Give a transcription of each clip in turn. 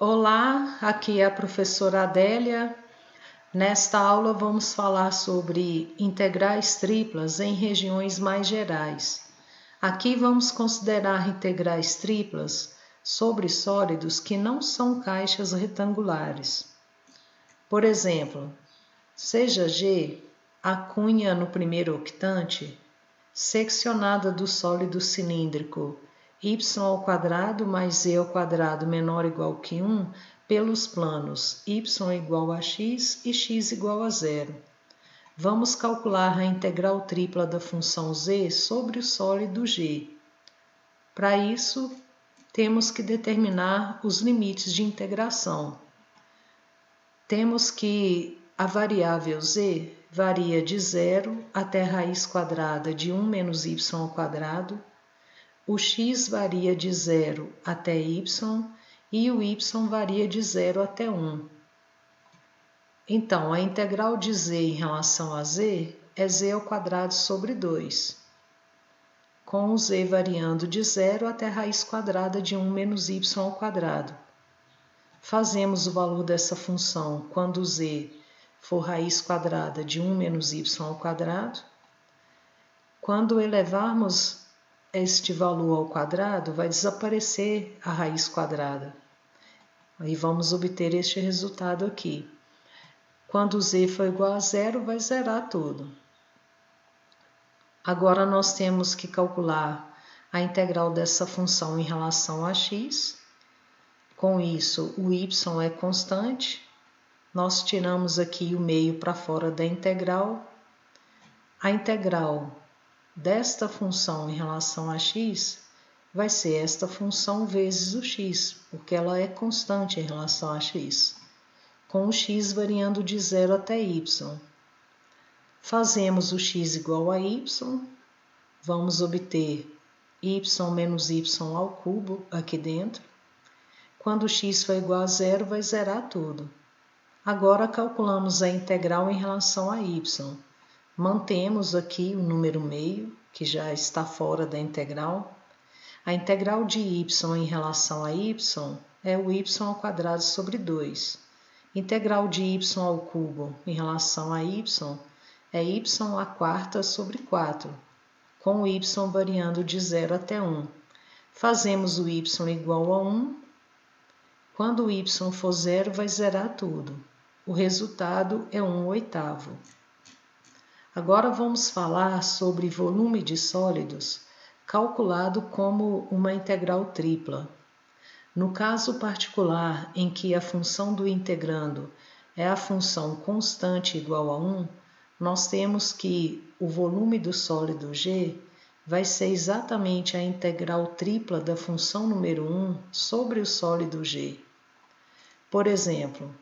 Olá, aqui é a professora Adélia. Nesta aula vamos falar sobre integrais triplas em regiões mais gerais. Aqui vamos considerar integrais triplas sobre sólidos que não são caixas retangulares. Por exemplo, seja G a cunha no primeiro octante, seccionada do sólido cilíndrico y² mais z² menor ou igual que 1 pelos planos y igual a x e x igual a 0. Vamos calcular a integral tripla da função z sobre o sólido G. Para isso, temos que determinar os limites de integração. Temos que a variável z varia de 0 até raiz quadrada de 1 menos y², o x varia de 0 até y e o y varia de 0 até 1. Então, a integral de z em relação a z é z² sobre 2, com o z variando de 0 até raiz quadrada de 1 menos y². Fazemos o valor dessa função quando z for raiz quadrada de 1 menos y². Quando elevarmos este valor ao quadrado, vai desaparecer a raiz quadrada. Aí vamos obter este resultado aqui. Quando z for igual a 0, vai zerar tudo. Agora nós temos que calcular a integral dessa função em relação a x. Com isso, o y é constante. Nós tiramos aqui o meio para fora da integral. A integral desta função em relação a x vai ser esta função vezes o x, porque ela é constante em relação a x, com o x variando de 0 até y. Fazemos o x igual a y, vamos obter y menos y ao cubo aqui dentro. Quando x for igual a 0, vai zerar tudo. Agora calculamos a integral em relação a y. Mantemos aqui o número meio, que já está fora da integral. A integral de y em relação a y é o y² sobre 2. Integral de y ao cubo em relação a y é y² sobre 4, com o y variando de 0 até 1. Fazemos o y igual a 1. Quando o y for 0, vai zerar tudo. O resultado é 1/8. Agora vamos falar sobre volume de sólidos calculado como uma integral tripla. No caso particular em que a função do integrando é a função constante igual a 1, nós temos que o volume do sólido G vai ser exatamente a integral tripla da função número 1 sobre o sólido G. Por exemplo,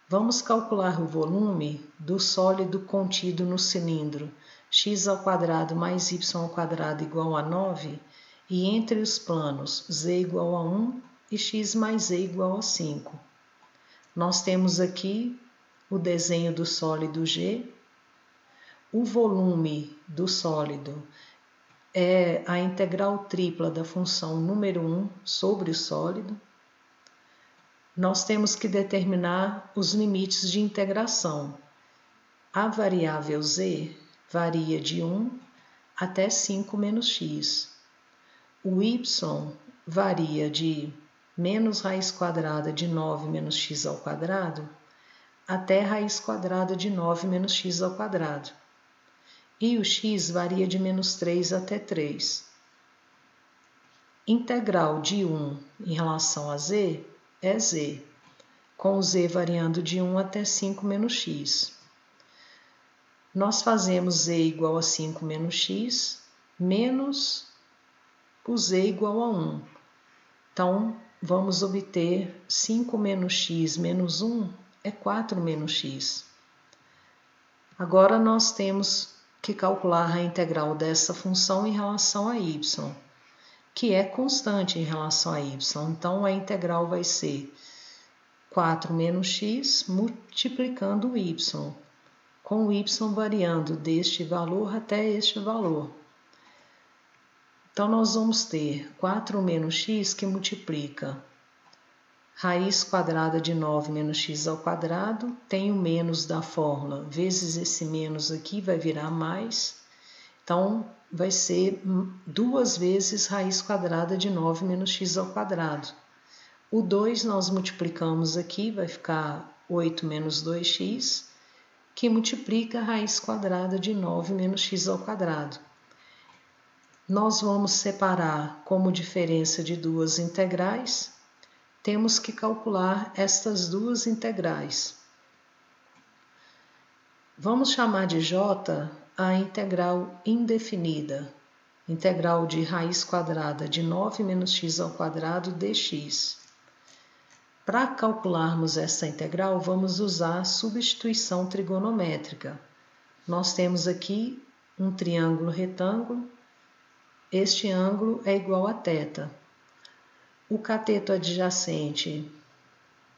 vamos calcular o volume do sólido contido no cilindro x² mais y² igual a 9 e entre os planos z igual a 1 e x mais z igual a 5. Nós temos aqui o desenho do sólido G. O volume do sólido é a integral tripla da função número 1 sobre o sólido. Nós temos que determinar os limites de integração. A variável z varia de 1 até 5 menos x. O y varia de menos raiz quadrada de 9 menos x² até raiz quadrada de 9 menos x². E o x varia de menos 3 até 3. Integral de 1 em relação a z é z, com o z variando de 1 até 5 menos x. Nós fazemos z igual a 5 menos x, menos o z igual a 1. Então, vamos obter 5 menos x menos 1 é 4 menos x. Agora, nós temos que calcular a integral dessa função em relação a y, que é constante em relação a y. Então, a integral vai ser 4 menos x multiplicando o y, com o y variando deste valor até este valor. Então, nós vamos ter 4 menos x que multiplica Raiz quadrada de 9 menos x ao quadrado, tem o menos da fórmula, vezes esse menos aqui vai virar mais, então vai ser 2 vezes raiz quadrada de 9 menos x ao quadrado. O 2 nós multiplicamos aqui, vai ficar 8 menos 2x, que multiplica a raiz quadrada de 9 menos x ao quadrado. Nós vamos separar como diferença de duas integrais, temos que calcular estas duas integrais. Vamos chamar de J a integral indefinida, integral de raiz quadrada de 9 menos x ao quadrado dx. Para calcularmos essa integral, vamos usar a substituição trigonométrica. Nós temos aqui um triângulo retângulo, este ângulo é igual a θ. O cateto adjacente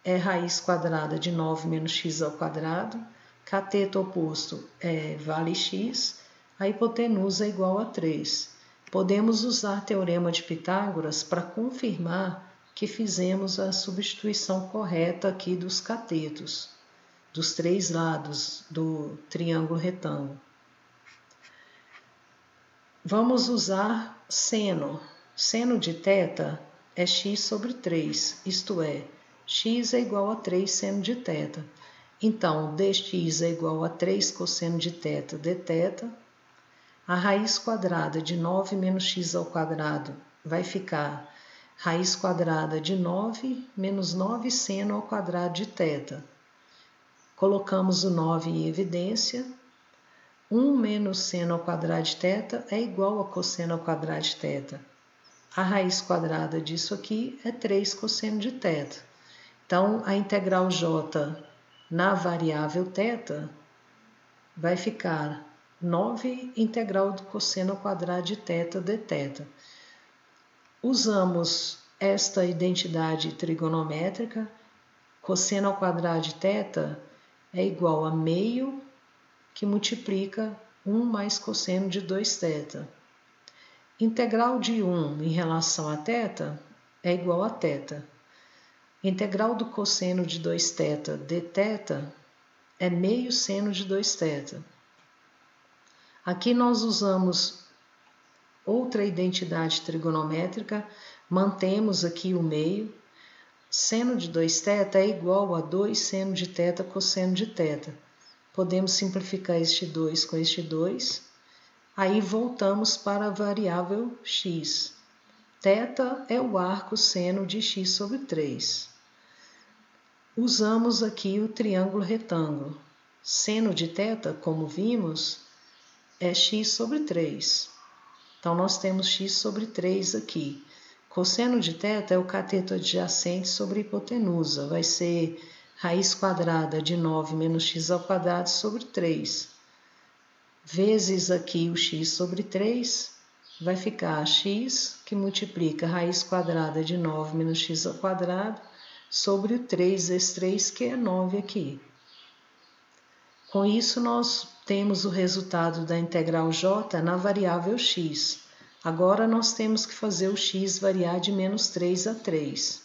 é raiz quadrada de 9 menos x ao quadrado, cateto oposto vale x, a hipotenusa é igual a 3. Podemos usar teorema de Pitágoras para confirmar que fizemos a substituição correta aqui dos catetos, dos 3 lados do triângulo retângulo. Vamos usar seno. Seno de θ é x sobre 3, isto é, x é igual a 3 seno de θ. Então, dx é igual a 3 cosseno de θ dθ. A raiz quadrada de 9 menos x ao quadrado vai ficar raiz quadrada de 9 menos 9 seno ao quadrado de θ. Colocamos o 9 em evidência. 1 menos seno ao quadrado de θ é igual a cosseno ao quadrado de θ. A raiz quadrada disso aqui é 3 cosseno de θ. Então, a integral J na variável θ vai ficar 9 integral do cosseno ao quadrado de θ dθ. Usamos esta identidade trigonométrica, cosseno ao quadrado de θ é igual a meio, que multiplica 1 mais cosseno de 2θ. Integral de 1 em relação a θ é igual a θ. Integral do cosseno de 2θ dθ é meio seno de 2θ. Aqui nós usamos outra identidade trigonométrica, mantemos aqui o meio. Seno de 2θ é igual a 2 seno de θ cosseno de θ. Podemos simplificar este 2 com este 2. Aí voltamos para a variável x. Θ é o arco seno de x sobre 3. Usamos aqui o triângulo retângulo. Seno de θ, como vimos, é x sobre 3. Então, nós temos x sobre 3 aqui. Cosseno de θ é o cateto adjacente sobre a hipotenusa. Vai ser raiz quadrada de 9 menos x ao quadrado sobre 3. Vezes aqui o x sobre 3, vai ficar x, que multiplica raiz quadrada de 9 menos x ao quadrado, sobre o 3 vezes 3, que é 9 aqui. Com isso, nós temos o resultado da integral J na variável x. Agora, nós temos que fazer o x variar de menos 3 a 3.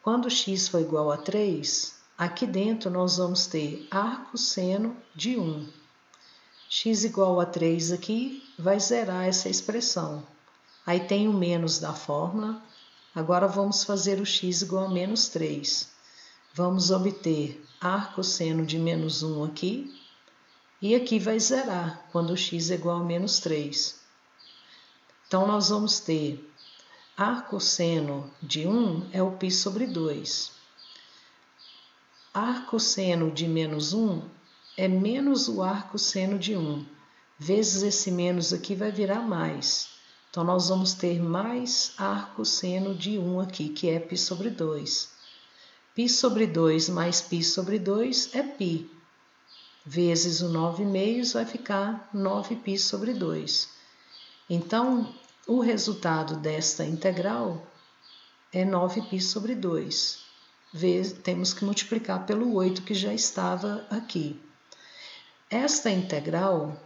Quando x for igual a 3, aqui dentro nós vamos ter arco seno de 1. X igual a 3 aqui vai zerar essa expressão. Aí tem o menos da fórmula. Agora vamos fazer o x igual a menos 3. Vamos obter arco seno de menos 1 aqui. E aqui vai zerar quando o x é igual a menos 3. Então, nós vamos ter arco seno de 1 é o π sobre 2. Arco seno de menos 1 é menos o arco seno de 1. Vezes esse menos aqui vai virar mais. Então, nós vamos ter mais arco seno de 1 aqui, que é π sobre 2. Π sobre 2 mais π sobre 2 é π. Vezes o 9 meios vai ficar 9π sobre 2. Então, o resultado desta integral é 9π sobre 2. Temos que multiplicar pelo 8 que já estava aqui. Esta integral,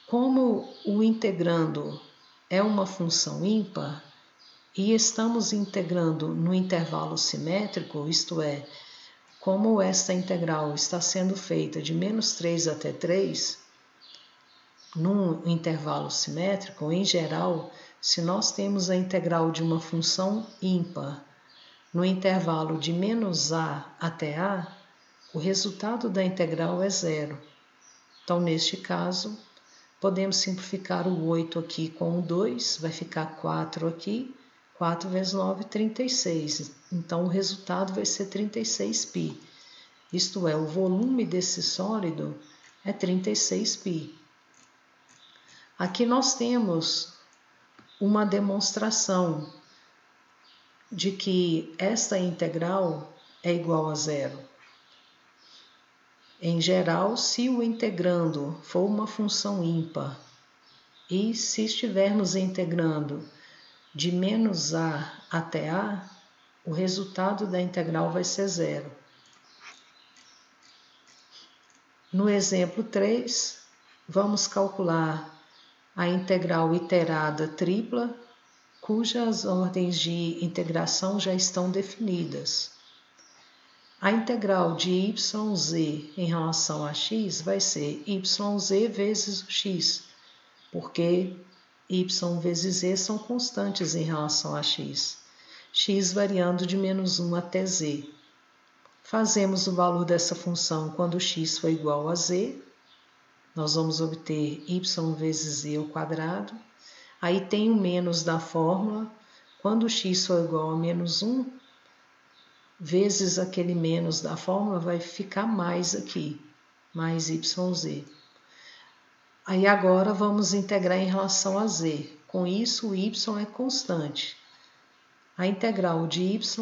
como o integrando é uma função ímpar, e estamos integrando no intervalo simétrico, isto é, como esta integral está sendo feita de -3 até 3, num intervalo simétrico, em geral, se nós temos a integral de uma função ímpar no intervalo de -a até a, o resultado da integral é zero. Então, neste caso, podemos simplificar o 8 aqui com o 2, vai ficar 4 aqui, 4 vezes 9, 36. Então, o resultado vai ser 36π. Isto é, o volume desse sólido é 36π. Aqui nós temos uma demonstração de que esta integral é igual a zero. Em geral, se o integrando for uma função ímpar e se estivermos integrando de -a até a, o resultado da integral vai ser zero. No exemplo 3, vamos calcular a integral iterada tripla, cujas ordens de integração já estão definidas. A integral de yz em relação a x vai ser yz vezes o x, porque y vezes z são constantes em relação a x. X variando de -1 até z. Fazemos o valor dessa função quando x for igual a z. Nós vamos obter y vezes z ao quadrado. Aí tem o menos da fórmula. Quando x for igual a -1, vezes aquele menos da fórmula, vai ficar mais aqui, mais yz. Aí agora vamos integrar em relação a z. Com isso, o y é constante. A integral de yz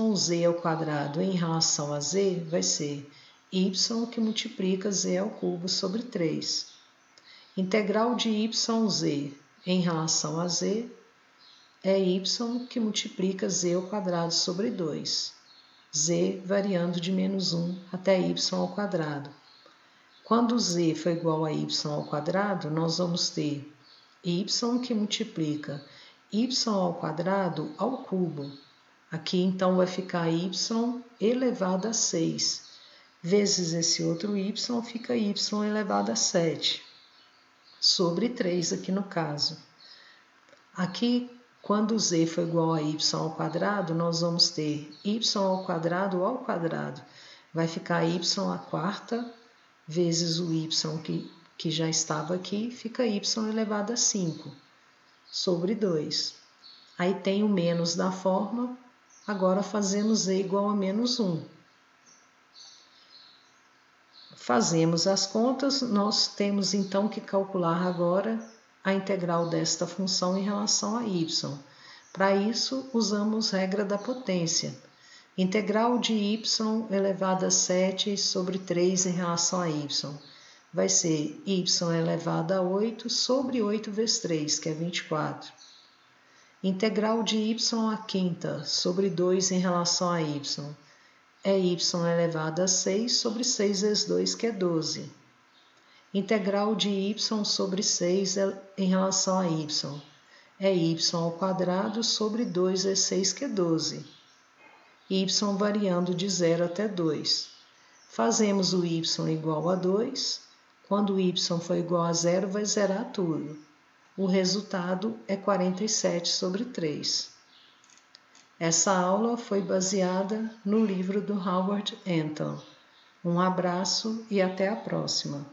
ao quadrado em relação a z vai ser y que multiplica z ao cubo sobre 3. Integral de yz em relação a z é y que multiplica z ao quadrado sobre 2. Z variando de -1 até y ao quadrado. Quando z for igual a y ao quadrado, nós vamos ter y que multiplica y ao quadrado ao cubo. Aqui então vai ficar y elevado a 6, vezes esse outro y fica y elevado a 7, sobre 3 aqui no caso. Aqui, quando z for igual a y ao quadrado, nós vamos ter y ao quadrado, vai ficar y à quarta, vezes o y que já estava aqui, fica y elevado a 5, sobre 2. Aí tem o menos da fórmula, agora fazemos z igual a -1. Fazemos as contas, nós temos então que calcular agora a integral desta função em relação a y. Para isso, usamos regra da potência. Integral de y elevado a 7 sobre 3 em relação a y. Vai ser y elevado a 8 sobre 8 vezes 3, que é 24. Integral de y à quinta sobre 2 em relação a y. É y elevado a 6 sobre 6 vezes 2, que é 12. Integral de y sobre 6 em relação a y. É y ao quadrado sobre 2 vezes 6, que é 12. Y variando de 0 até 2. Fazemos o y igual a 2. Quando o y for igual a 0, vai zerar tudo. O resultado é 47 sobre 3. Essa aula foi baseada no livro do Howard Anton. Um abraço e até a próxima.